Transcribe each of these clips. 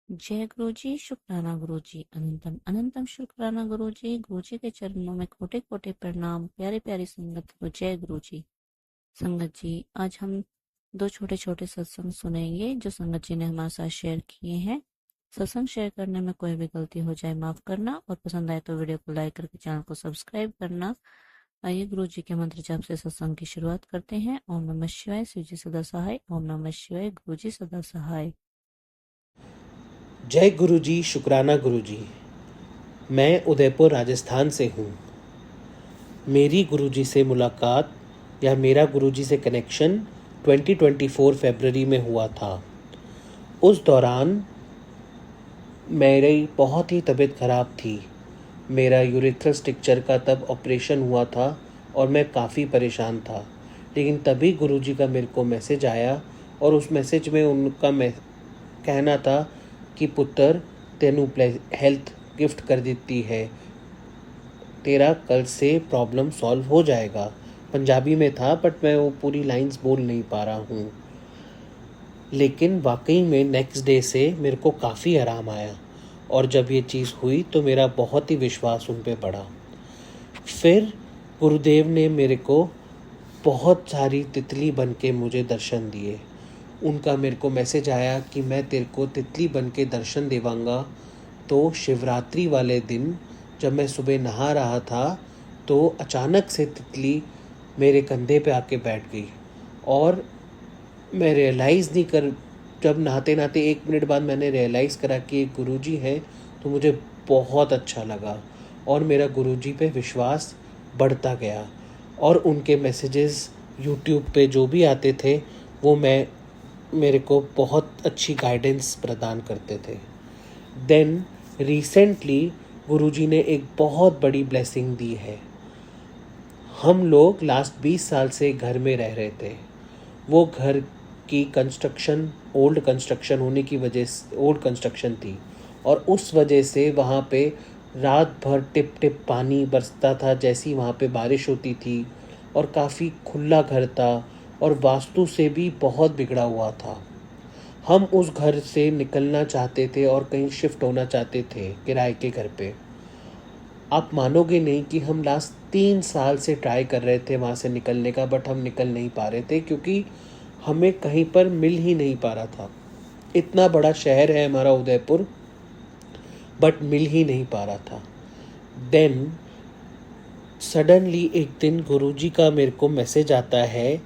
जय गुरु जी, शुक्राना गुरु जी, अनंतम अनंतम शुक्राना गुरु जी के चरणों में कोटि कोटि प्रणाम। प्यारी प्यारी संगत को जय गुरु जी। संगत जी, आज हम दो छोटे छोटे सत्संग सुनेंगे जो संगत जी ने हमारे साथ शेयर किए हैं। सत्संग शेयर करने में कोई भी गलती हो जाए माफ करना, और पसंद आए तो वीडियो को लाइक करके चैनल को सब्सक्राइब करना। आइए गुरु जी के मंत्र जाप से सत्संग की शुरुआत करते हैं। ओम नमः शिवाय, शिव जी सदा सहाय। ओम नमः शिवाय, गुरु जी सदा सहाय। जय गुरु जी, शुक्राना गुरु जी। मैं उदयपुर राजस्थान से हूँ। मेरी गुरु जी से मुलाकात या मेरा गुरु जी से कनेक्शन 2024 फरवरी में हुआ था। उस दौरान मेरी बहुत ही तबीयत ख़राब थी। मेरा यूरेथ्रल स्ट्रक्चर का तब ऑपरेशन हुआ था और मैं काफ़ी परेशान था। लेकिन तभी गुरु जी का मेरे को मैसेज आया और उस मैसेज में उनका कहना था कि पुत्र, तेनू हेल्थ गिफ्ट कर देती है, तेरा कल से प्रॉब्लम सॉल्व हो जाएगा। पंजाबी में था बट मैं वो पूरी लाइंस बोल नहीं पा रहा हूँ। लेकिन वाकई में नेक्स्ट डे से मेरे को काफ़ी आराम आया और जब ये चीज़ हुई तो मेरा बहुत ही विश्वास उन पे बढ़ा। फिर गुरुदेव ने मेरे को बहुत सारी तितली बन के मुझे दर्शन दिए। उनका मेरे को मैसेज आया कि मैं तेरे को तितली बन के दर्शन देवांगा। तो शिवरात्रि वाले दिन जब मैं सुबह नहा रहा था तो अचानक से तितली मेरे कंधे पे आके बैठ गई और मैं रियलाइज़ नहीं कर जब नहाते नहाते 1 मिनट बाद मैंने रियलाइज़ करा कि ये गुरुजी हैं, तो मुझे बहुत अच्छा लगा और मेरा गुरुजी पे विश्वास बढ़ता गया। और उनके मैसेजेस यूट्यूब पे जो भी आते थे वो मेरे को बहुत अच्छी गाइडेंस प्रदान करते थे। देन रिसेंटली गुरुजी ने एक बहुत बड़ी ब्लेसिंग दी है। हम लोग लास्ट 20 साल से घर में रह रहे थे। वो घर की कंस्ट्रक्शन ओल्ड कंस्ट्रक्शन होने की वजह से ओल्ड कंस्ट्रक्शन थी और उस वजह से वहाँ पे रात भर टिप टिप पानी बरसता था जैसी वहाँ पे बारिश होती थी और काफ़ी खुला घर था और वास्तु से भी बहुत बिगड़ा हुआ था। हम उस घर से निकलना चाहते थे और कहीं शिफ्ट होना चाहते थे किराए के घर पे। आप मानोगे नहीं कि हम लास्ट 3 साल से ट्राई कर रहे थे वहाँ से निकलने का, बट हम निकल नहीं पा रहे थे क्योंकि हमें कहीं पर मिल ही नहीं पा रहा था। इतना बड़ा शहर है हमारा उदयपुर, बट मिल ही नहीं पा रहा था। देन सडनली एक दिन गुरुजी का मेरे को मैसेज आता है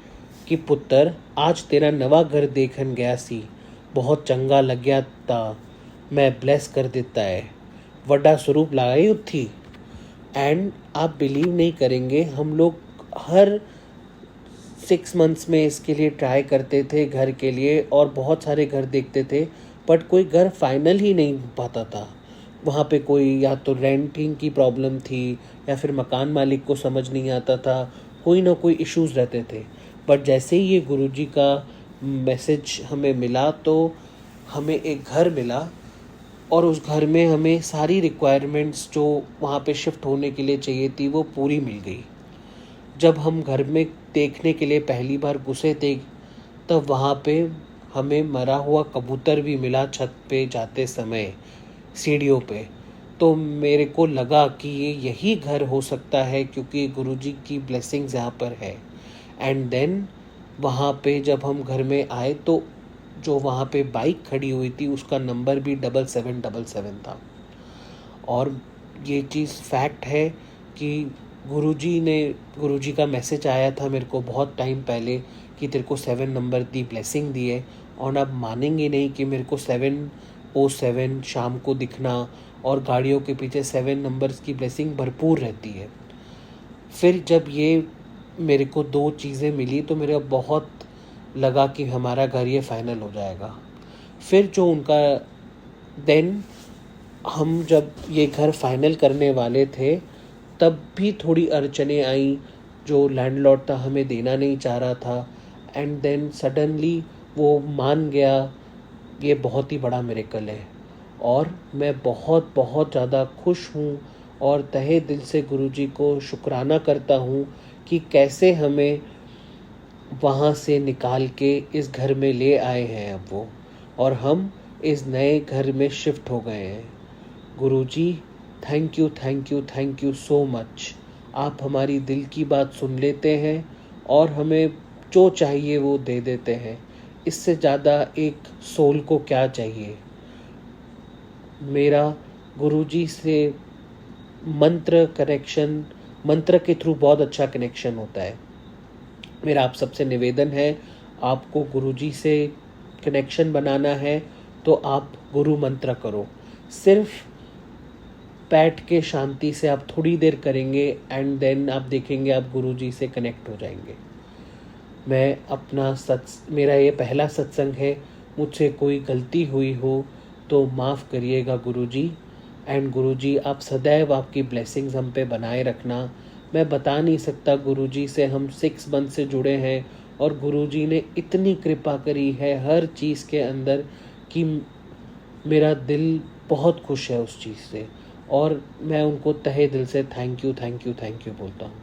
कि पुत्र, आज तेरा नवा घर देखन गया सी, बहुत चंगा लग्या ता, मैं ब्लेस कर देता है, वड्डा स्वरूप लगाई उत्थी। एंड आप बिलीव नहीं करेंगे, हम लोग हर 6 मंथ्स में इसके लिए ट्राई करते थे घर के लिए और बहुत सारे घर देखते थे, बट कोई घर फाइनल ही नहीं हो पाता था। वहाँ पे कोई या तो रेंटिंग की प्रॉब्लम थी या फिर मकान मालिक को समझ नहीं आता था, कोई ना कोई इश्यूज़ रहते थे। बट जैसे ही ये गुरुजी का मैसेज हमें मिला तो हमें एक घर मिला और उस घर में हमें सारी रिक्वायरमेंट्स जो वहाँ पे शिफ्ट होने के लिए चाहिए थी वो पूरी मिल गई। जब हम घर में देखने के लिए पहली बार घुसे थे तब वहाँ पे हमें मरा हुआ कबूतर भी मिला छत पे जाते समय सीढ़ियों पे। तो मेरे को लगा कि ये यही घर हो सकता है क्योंकि गुरुजी की ब्लेसिंग्स यहाँ पर है। एंड देन वहाँ पे जब हम घर में आए तो जो वहाँ पे बाइक खड़ी हुई थी उसका नंबर भी 7777 था। और ये चीज़ फैक्ट है कि गुरुजी का मैसेज आया था मेरे को बहुत टाइम पहले कि तेरे को 7 नंबर दी ब्लेसिंग दी है। और आप मानेंगे नहीं कि मेरे को 707 शाम को दिखना और गाड़ियों के पीछे 7 नंबर्स की ब्लेसिंग भरपूर रहती है। फिर जब ये मेरे को 2 चीज़ें मिली तो मेरा बहुत लगा कि हमारा घर ये फाइनल हो जाएगा। फिर जो उनका देन हम जब ये घर फाइनल करने वाले थे तब भी थोड़ी अड़चनें आई, जो लैंडलॉर्ड था हमें देना नहीं चाह रहा था। एंड देन सडनली वो मान गया। ये बहुत ही बड़ा मिरेकल है और मैं बहुत बहुत ज़्यादा खुश हूँ और तहे दिल से गुरुजी को शुक्राना करता हूँ कि कैसे हमें वहाँ से निकाल के इस घर में ले आए हैं अब वो, और हम इस नए घर में शिफ्ट हो गए हैं। Guruji, thank you thank you thank you so much. आप हमारी दिल की बात सुन लेते हैं और हमें जो चाहिए वो दे देते हैं। इससे ज़्यादा एक सोल को क्या चाहिए। मेरा गुरुजी से मंत्र के थ्रू बहुत अच्छा कनेक्शन होता है। मेरा आप सबसे निवेदन है, आपको गुरुजी से कनेक्शन बनाना है तो आप गुरु मंत्र करो। सिर्फ बैठ के शांति से आप थोड़ी देर करेंगे एंड देन आप देखेंगे आप गुरुजी से कनेक्ट हो जाएंगे। मेरा ये पहला सत्संग है, मुझसे कोई गलती हुई हो तो माफ़ करिएगा गुरुजी। एंड गुरुजी, आप सदैव आपकी ब्लेसिंग्स हम पे बनाए रखना। मैं बता नहीं सकता गुरुजी से हम 6 मंथ से जुड़े हैं और गुरुजी ने इतनी कृपा करी है हर चीज़ के अंदर कि मेरा दिल बहुत खुश है उस चीज़ से और मैं उनको तहे दिल से thank you thank you thank you बोलता हूँ।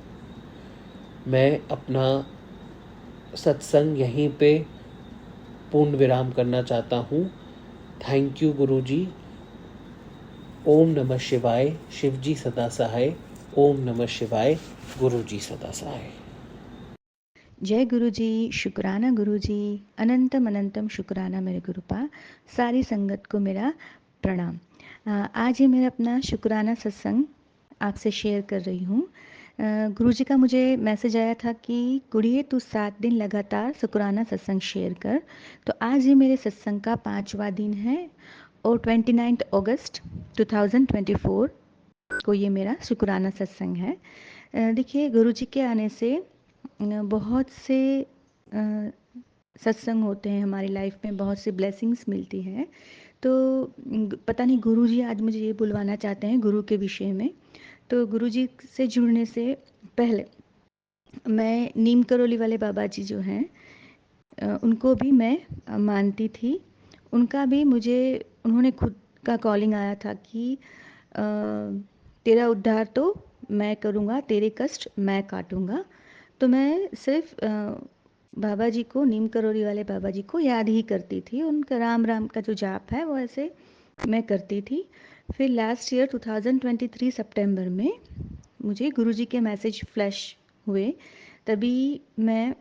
मैं अपना सत्संग यहीं पे पूर्ण विराम करना चाहता हूँ। थैंक यू गुरुजी। ओम नमः शिवाय। शिवजी सदा सहाय। ओम नमः शिवाय। गुरुजी सदा सहाय। जय गुरु जी, शुक्राना गुरु जी, अनंतम अनंतम शुक्राना मेरे गुरुपा। सारी संगत को मेरा प्रणाम। आज ही मेरा अपना शुक्राना सत्संग आपसे शेयर कर रही हूँ। गुरु जी का मुझे मैसेज आया था कि कुड़िए तू 7 दिन लगातार शुक्राना सत्संग शेयर कर। तो आज ही मेरे सत्संग का 5वां दिन है और 29 अगस्त 2024 को ये मेरा शुक्राना सत्संग है। देखिए, गुरु जी के आने से बहुत से सत्संग होते हैं हमारी लाइफ में, बहुत सी ब्लेसिंग्स मिलती हैं। तो पता नहीं गुरु जी आज मुझे ये बुलवाना चाहते हैं गुरु के विषय में। तो गुरु जी से जुड़ने से पहले मैं नीम करोली वाले बाबा जी जो हैं उनको भी मैं मानती थी। उनका भी मुझे, उन्होंने खुद का कॉलिंग आया था कि तेरा उद्धार तो मैं करूँगा, तेरे कष्ट मैं काटूँगा। तो मैं सिर्फ बाबा जी को, नीम करोली वाले बाबा जी को याद ही करती थी। उनका राम राम का जो जाप है वो ऐसे मैं करती थी। फिर लास्ट ईयर 2023 सितंबर में मुझे गुरु जी के मैसेज फ्लैश हुए। तभी मैं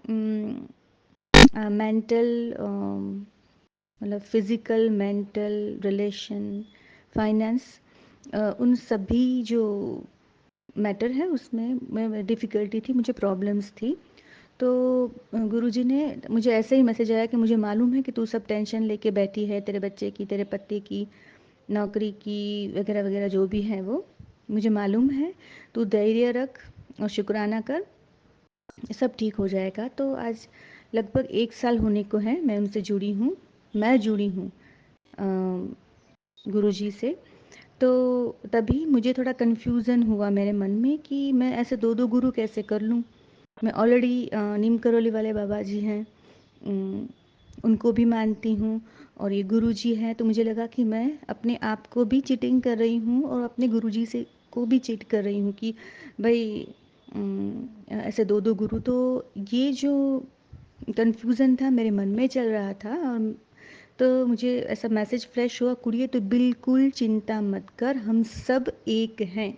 मेंटल, मतलब फिज़िकल, मेंटल, रिलेशन, फाइनेंस, उन सभी जो मैटर है उसमें मैं डिफ़िकल्टी थी, मुझे प्रॉब्लम्स थी। तो गुरुजी ने मुझे ऐसे ही मैसेज आया कि मुझे मालूम है कि तू सब टेंशन लेके बैठी है, तेरे बच्चे की, तेरे पति की, नौकरी की, वगैरह वगैरह जो भी है वो मुझे मालूम है। तू धैर्य रख और शुक्राना कर, सब ठीक हो जाएगा। तो आज लगभग 1 साल होने को है मैं उनसे जुड़ी हूँ, मैं जुड़ी हूँ गुरुजी से। तो तभी मुझे थोड़ा कन्फ्यूज़न हुआ मेरे मन में कि मैं ऐसे 2-2 गुरु कैसे कर लूँ। मैं ऑलरेडी नीम करोली वाले बाबा जी हैं, उनको भी मानती हूँ और ये गुरुजी हैं। तो मुझे लगा कि मैं अपने आप को भी चीटिंग कर रही हूँ और अपने गुरुजी से को भी चीट कर रही हूँ कि भाई ऐसे 2-2 गुरु। तो ये जो कन्फ्यूज़न था मेरे मन में चल रहा था। और तो मुझे ऐसा मैसेज फ्लैश हुआ, कुड़िए तो बिल्कुल चिंता मत कर, हम सब एक हैं।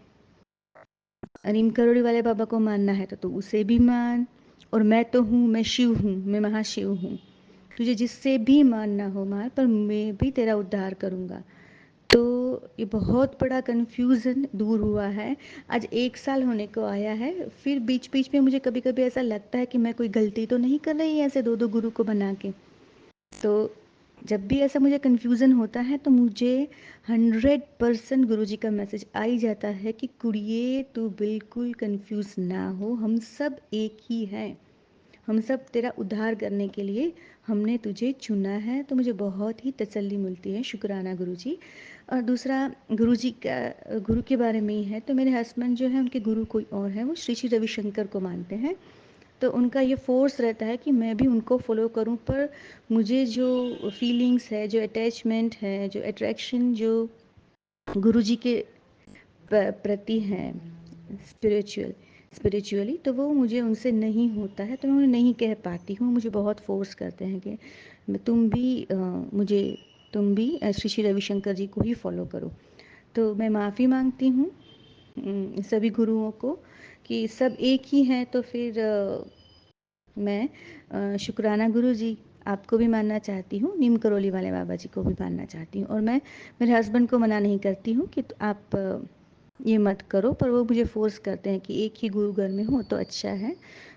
नीम करोड़ी वाले बाबा को मानना है तो तू उसे भी मान, और मैं तो हूँ, मैं शिव हूँ, मैं महाशिव हूँ। तुझे जिससे भी मानना हो मान, पर मैं भी तेरा उद्धार करूँगा। तो ये बहुत बड़ा कन्फ्यूज़न दूर हुआ है। आज 1 साल होने को आया है। फिर बीच बीच में मुझे कभी कभी ऐसा लगता है कि मैं कोई गलती तो नहीं कर रही ऐसे 2-2 गुरु को बना के। तो जब भी ऐसा मुझे कन्फ्यूज़न होता है तो मुझे 100% गुरुजी का मैसेज आ ही जाता है कि कुड़िए तू बिल्कुल कन्फ्यूज़ ना हो, हम सब एक ही हैं, हम सब तेरा उद्धार करने के लिए हमने तुझे चुना है। तो मुझे बहुत ही तसल्ली मिलती है। शुक्राना गुरुजी। और दूसरा गुरुजी का, गुरु के बारे में ही है, तो मेरे हस्बैंड जो है उनके गुरु कोई और हैं, वो श्री श्री रविशंकर को मानते हैं। तो उनका ये फ़ोर्स रहता है कि मैं भी उनको फ़ॉलो करूं, पर मुझे जो फीलिंग्स है, जो अटैचमेंट है, जो अट्रैक्शन जो गुरुजी के प्रति हैं स्पिरिचुअली, तो वो मुझे उनसे नहीं होता है। तो मैं उन्हें नहीं कह पाती हूँ। मुझे बहुत फ़ोर्स करते हैं कि तुम भी मुझे तुम भी श्री श्री रविशंकर जी को ही फॉलो करो। तो मैं माफ़ी मांगती हूँ सभी गुरुओं को कि सब एक ही हैं, तो फिर मैं शुक्राना गुरु जी आपको भी मानना चाहती हूँ, नीम करोली वाले बाबा जी को भी मानना चाहती हूँ। और मैं मेरे हस्बैंड को मना नहीं करती हूँ कि आप ये मत करो, पर वो मुझे फोर्स करते हैं कि एक ही गुरु घर में हो तो अच्छा है।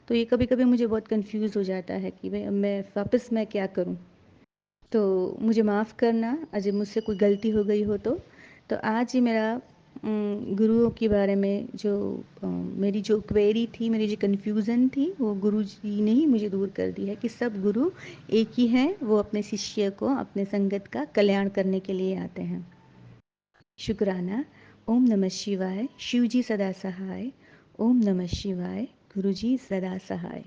तो ये कभी कभी मुझे बहुत कंफ्यूज हो जाता है कि भाई मैं वापस मैं क्या करूँ। तो मुझे माफ़ करना अजय, मुझसे कोई गलती हो गई हो तो आज ही मेरा गुरुओं के बारे में जो मेरी जो क्वेरी थी, मेरी जो कन्फ्यूज़न थी, वो गुरु जी ने ही मुझे दूर कर दी है कि सब गुरु एक ही हैं, वो अपने शिष्य को, अपने संगत का कल्याण करने के लिए आते हैं। शुक्राना। ओम नमः शिवाय। शिव जी सदा सहाय। ओम नमः शिवाय। गुरु जी सदा सहाय।